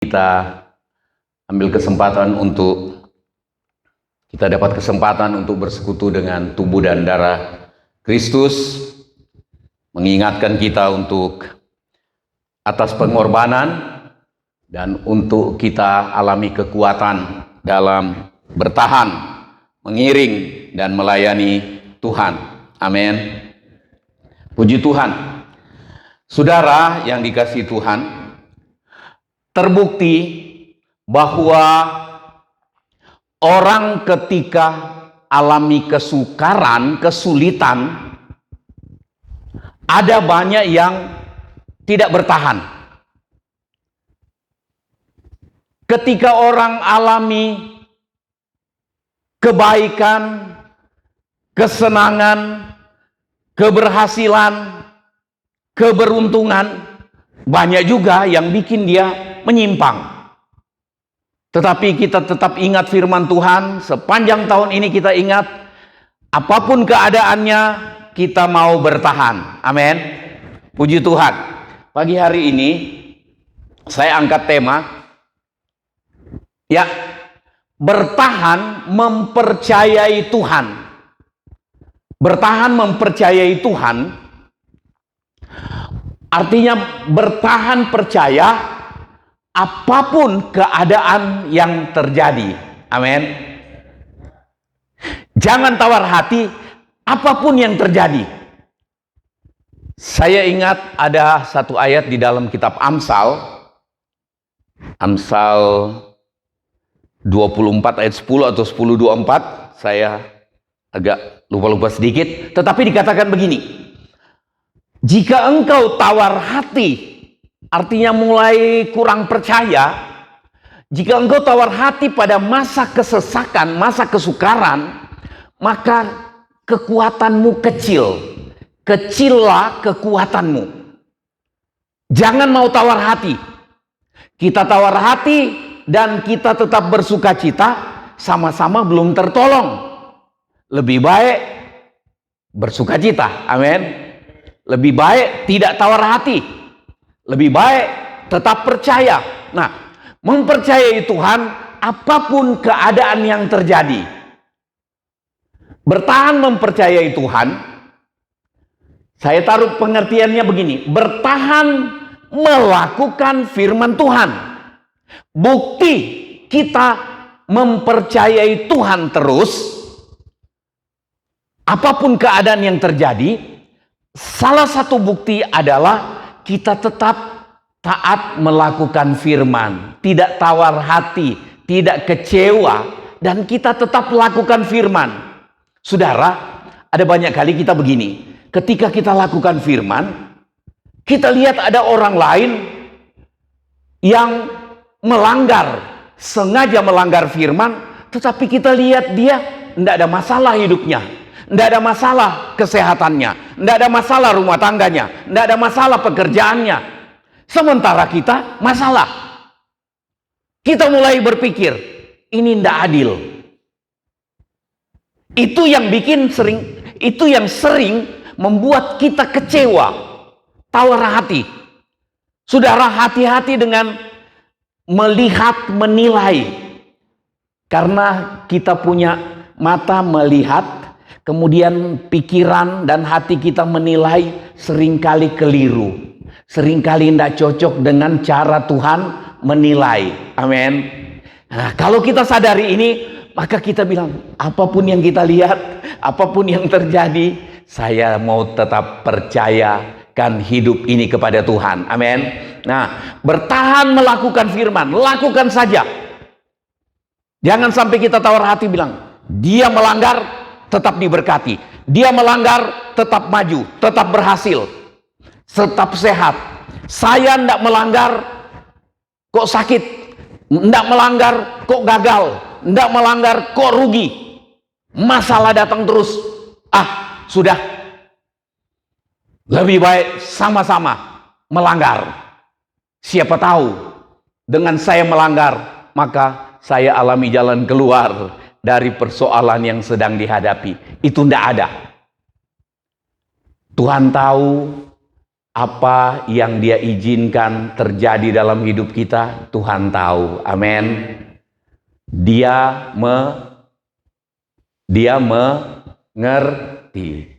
kita ambil kesempatan untuk kita dapat kesempatan untuk bersekutu dengan tubuh dan darah Kristus, mengingatkan kita untuk atas pengorbanan dan untuk kita alami kekuatan dalam bertahan, mengiring dan melayani Tuhan. Amin. Puji Tuhan. Saudara yang dikasihi Tuhan, terbukti bahwa orang ketika alami kesukaran, kesulitan, ada banyak yang tidak bertahan. Ketika orang alami kebaikan, kesenangan, keberhasilan, keberuntungan, banyak juga yang bikin dia menyimpang. Tetapi kita tetap ingat firman Tuhan, sepanjang tahun ini kita ingat, apapun keadaannya, kita mau bertahan. Amin. Puji Tuhan. Pagi hari ini, saya angkat tema, ya, bertahan mempercayai Tuhan. Bertahan mempercayai Tuhan, artinya bertahan percaya apapun keadaan yang terjadi. Amin. Jangan tawar hati apapun yang terjadi. Saya ingat ada satu ayat di dalam kitab Amsal 24 ayat 10 atau 10:24, saya agak lupa-lupa sedikit, tetapi dikatakan begini: jika engkau tawar hati, artinya mulai kurang percaya, jika engkau tawar hati pada masa kesesakan, masa kesukaran, maka kekuatanmu kecil. Kecillah kekuatanmu. Jangan mau tawar hati. Kita tawar hati dan kita tetap bersuka cita, sama-sama belum tertolong. Lebih baik bersuka cita. Amin. Lebih baik tidak tawar hati. Lebih baik tetap percaya. Nah, mempercayai Tuhan apapun keadaan yang terjadi. Bertahan mempercayai Tuhan, saya taruh pengertiannya begini: bertahan melakukan firman Tuhan. Bukti kita mempercayai Tuhan terus, apapun keadaan yang terjadi, salah satu bukti adalah kita tetap taat melakukan firman, tidak tawar hati, tidak kecewa, dan kita tetap lakukan firman. Saudara, ada banyak kali kita begini, ketika kita lakukan firman, kita lihat ada orang lain yang melanggar, sengaja melanggar firman, tetapi kita lihat dia tidak ada masalah hidupnya, tidak ada masalah kesehatannya, tidak ada masalah rumah tangganya, tidak ada masalah pekerjaannya. Sementara kita masalah. Kita mulai berpikir, ini tidak adil. Itu yang sering membuat kita kecewa, tawar hati. Saudara, hati-hati dengan melihat, menilai. Karena kita punya mata melihat, kemudian pikiran dan hati kita menilai, seringkali keliru. Seringkali tidak cocok dengan cara Tuhan menilai. Amin. Nah, kalau kita sadari ini, maka kita bilang, apapun yang kita lihat, apapun yang terjadi, saya mau tetap percayakan hidup ini kepada Tuhan. Amin. Nah, bertahan melakukan firman, lakukan saja. Jangan sampai kita tawar hati bilang, dia melanggar, tetap diberkati. Dia melanggar, tetap maju, tetap berhasil, tetap sehat. Saya tidak melanggar, kok sakit. Tidak melanggar, kok gagal. Tidak melanggar, kok rugi. Masalah datang terus. Sudah. Lebih baik sama-sama melanggar. Siapa tahu dengan saya melanggar, maka saya alami jalan keluar dari persoalan yang sedang dihadapi. Itu tidak ada. Tuhan tahu apa yang Dia izinkan terjadi dalam hidup kita, Tuhan tahu. Amin. Dia mengerti.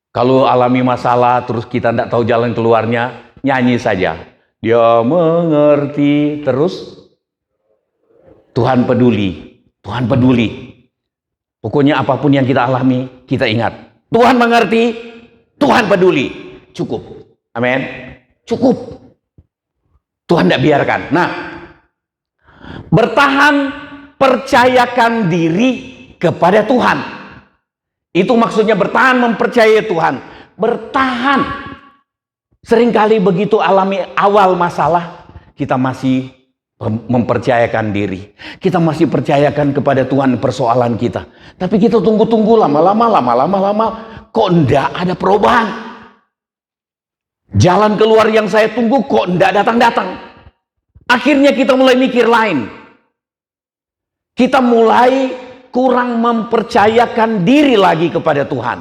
Kalau alami masalah terus kita tidak tahu jalan keluarnya, nyanyi saja. Dia mengerti, terus Tuhan peduli. Tuhan peduli. Pokoknya apapun yang kita alami, kita ingat. Tuhan mengerti, Tuhan peduli. Cukup. Amin. Cukup. Tuhan tidak biarkan. Nah, bertahan, percayakan diri kepada Tuhan. Itu maksudnya bertahan, mempercayai Tuhan. Bertahan. Seringkali begitu alami awal masalah, kita masih mempercayakan diri. Kita masih percayakan kepada Tuhan persoalan kita. Tapi kita tunggu-tunggu lama-lama. Kok enggak ada perubahan? Jalan keluar yang saya tunggu kok enggak datang-datang? Akhirnya kita mulai mikir lain. Kita mulai kurang mempercayakan diri lagi kepada Tuhan.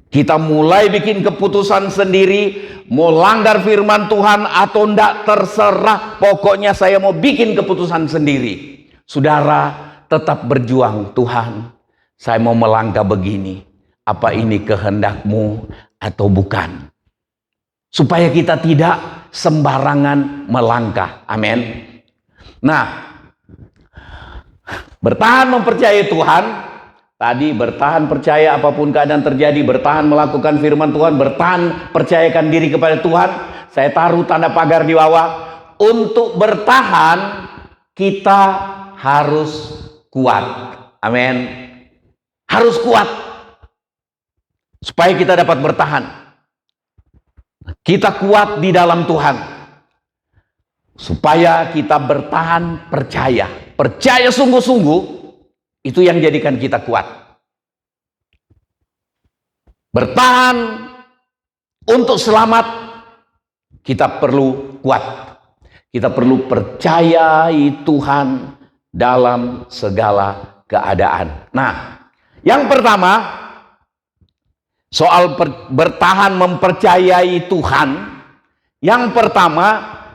Kita mulai bikin keputusan sendiri, mau langgar firman Tuhan atau enggak terserah, pokoknya saya mau bikin keputusan sendiri. Saudara, tetap berjuang. Tuhan, saya mau melangkah begini. Apa ini kehendak-Mu atau bukan? Supaya kita tidak sembarangan melangkah. Amin. Nah, bertahan mempercayai Tuhan. Tadi bertahan percaya apapun keadaan terjadi, bertahan melakukan firman Tuhan, bertahan percayakan diri kepada Tuhan. Saya taruh tanda pagar di bawah. Untuk bertahan kita harus kuat. Amin. Harus kuat. Supaya kita dapat bertahan. Kita kuat di dalam Tuhan. Supaya kita bertahan percaya. Percaya sungguh-sungguh. Itu yang jadikan kita kuat. Bertahan untuk selamat, kita perlu kuat. Kita perlu percayai Tuhan dalam segala keadaan. Nah, yang pertama, soal bertahan mempercayai Tuhan. Yang pertama,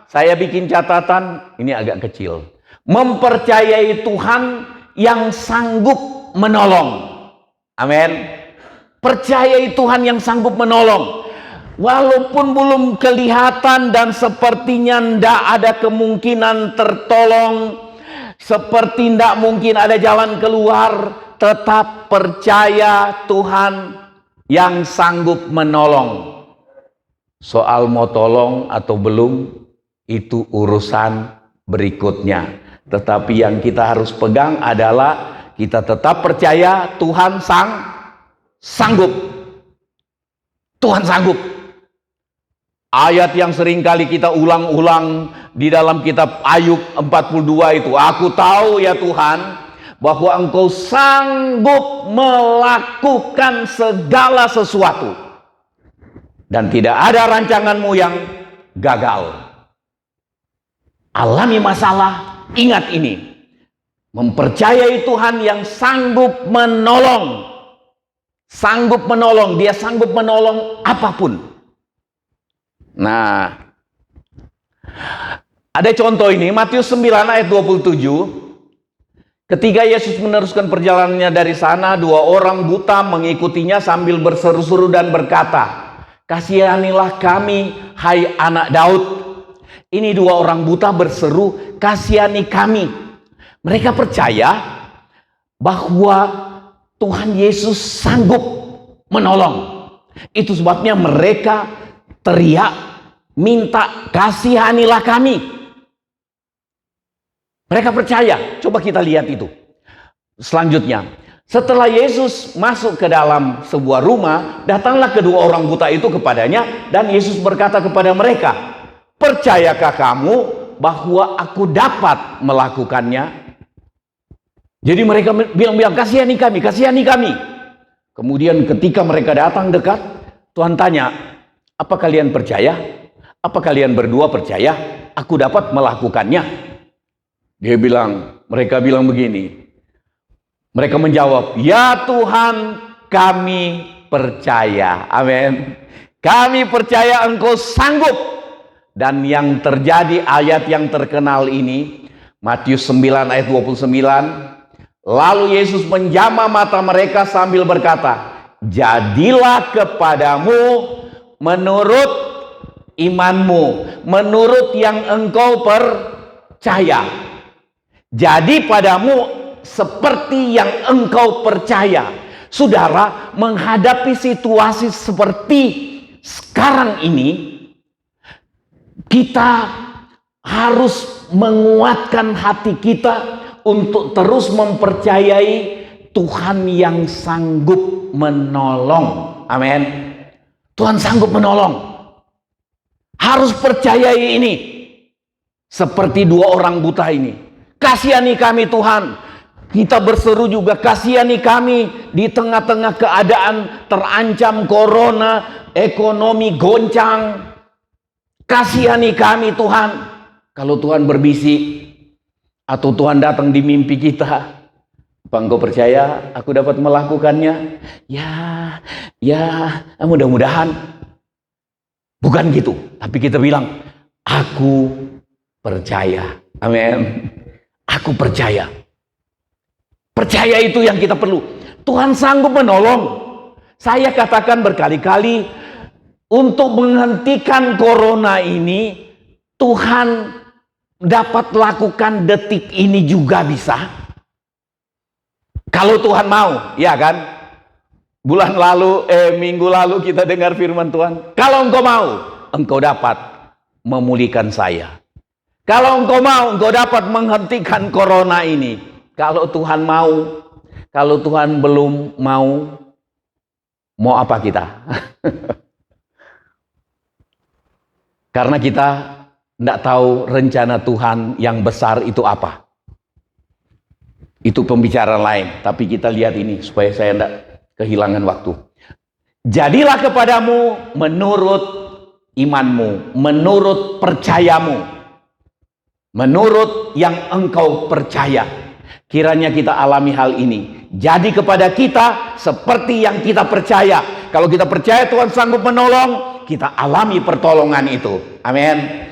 saya bikin catatan, ini agak kecil. Mempercayai Tuhan yang sanggup menolong. Amin. Percayai Tuhan yang sanggup menolong. Walaupun belum kelihatan dan sepertinya tidak ada kemungkinan tertolong, seperti tidak mungkin ada jalan keluar, tetap percaya Tuhan yang sanggup menolong. Soal mau tolong atau belum, itu urusan berikutnya. Tetapi yang kita harus pegang adalah kita tetap percaya Tuhan sanggup. Tuhan sanggup. Ayat yang sering kali kita ulang-ulang di dalam kitab Ayub 42 itu. Aku tahu ya Tuhan bahwa Engkau sanggup melakukan segala sesuatu. Dan tidak ada rancangan-Mu yang gagal. Alami masalah, ingat ini. Mempercayai Tuhan yang sanggup menolong. Sanggup menolong. Dia sanggup menolong apapun. Nah, ada contoh ini. Matius 9 ayat 27. Ketika Yesus meneruskan perjalanannya dari sana, dua orang buta mengikutinya sambil berseru-seru dan berkata, "Kasihanilah kami, hai anak Daud." Ini dua orang buta berseru, "Kasihani kami." Mereka percaya bahwa Tuhan Yesus sanggup menolong. Itu sebabnya mereka teriak, minta, "Kasihanilah kami." Mereka percaya. Coba kita lihat itu. Selanjutnya, setelah Yesus masuk ke dalam sebuah rumah, datanglah kedua orang buta itu kepadanya, dan Yesus berkata kepada mereka, "Percayakah kamu bahwa aku dapat melakukannya?" Jadi mereka bilang, "Kasihani kami, kasihani kami." Kemudian ketika mereka datang dekat, Tuhan tanya, "Apa kalian percaya? Apa kalian berdua percaya aku dapat melakukannya?" Mereka bilang begini. Mereka menjawab, "Ya Tuhan, kami percaya." Amin. Kami percaya Engkau sanggup. Dan yang terjadi, ayat yang terkenal ini, Matius 9 ayat 29, lalu Yesus menjamah mata mereka sambil berkata, jadilah kepadamu menurut imanmu, menurut yang engkau percaya. Jadi padamu seperti yang engkau percaya. Saudara, menghadapi situasi seperti sekarang ini, kita harus menguatkan hati kita untuk terus mempercayai Tuhan yang sanggup menolong. Amin. Tuhan sanggup menolong. Harus percayai ini. Seperti dua orang buta ini. Kasihani kami Tuhan. Kita berseru juga, kasihani kami di tengah-tengah keadaan terancam corona, ekonomi goncang. Kasihani kami Tuhan. Kalau Tuhan berbisik atau Tuhan datang di mimpi kita, apa engkau percaya aku dapat melakukannya? Ya, mudah-mudahan. Bukan gitu, tapi kita bilang, aku percaya. Amin. Aku percaya. Percaya itu yang kita perlu. Tuhan sanggup menolong. Saya katakan berkali-kali, untuk menghentikan corona ini, Tuhan dapat lakukan detik ini juga bisa. Kalau Tuhan mau, ya kan? Minggu lalu kita dengar firman Tuhan. Kalau engkau mau, engkau dapat memulihkan saya. Kalau engkau mau, engkau dapat menghentikan corona ini. Kalau Tuhan mau, kalau Tuhan belum mau apa kita? Karena kita tidak tahu rencana Tuhan yang besar itu apa. Itu pembicaraan lain. Tapi kita lihat ini supaya saya tidak kehilangan waktu. Jadilah kepadamu menurut imanmu, menurut percayamu, menurut yang engkau percaya. Kiranya kita alami hal ini. Jadi kepada kita seperti yang kita percaya. Kalau kita percaya Tuhan sanggup menolong, kita alami pertolongan itu. Amin.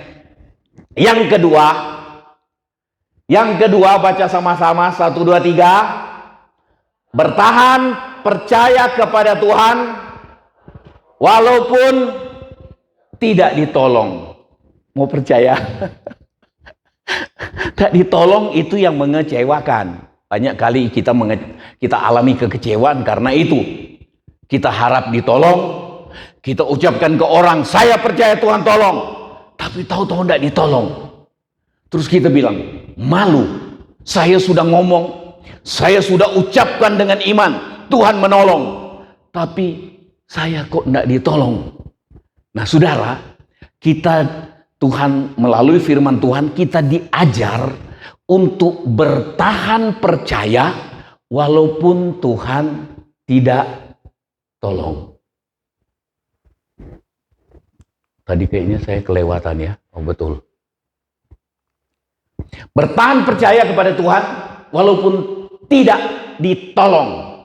Yang kedua baca sama-sama 1, 2, 3. Bertahan, percaya kepada Tuhan walaupun tidak ditolong. Mau percaya? Tak ditolong itu yang mengecewakan. Banyak kali kita alami kekecewaan karena itu. Kita harap ditolong. Kita ucapkan ke orang, saya percaya Tuhan tolong. Tapi tahu-tahu tidak ditolong. Terus kita bilang, malu. Saya sudah ngomong, saya sudah ucapkan dengan iman, Tuhan menolong. Tapi saya kok tidak ditolong. Nah saudara, Tuhan melalui firman Tuhan, kita diajar untuk bertahan percaya walaupun Tuhan tidak tolong. Tadi kayaknya saya kelewatan ya. Oh betul. Bertahan percaya kepada Tuhan walaupun tidak ditolong.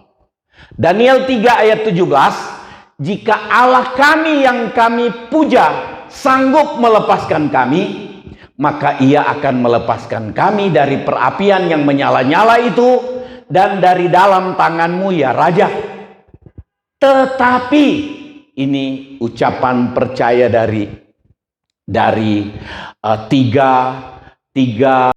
Daniel 3 ayat 17, jika Allah kami yang kami puja sanggup melepaskan kami, maka ia akan melepaskan kami dari perapian yang menyala-nyala itu dan dari dalam tanganmu ya Raja. Tetapi ini ucapan percaya dari tiga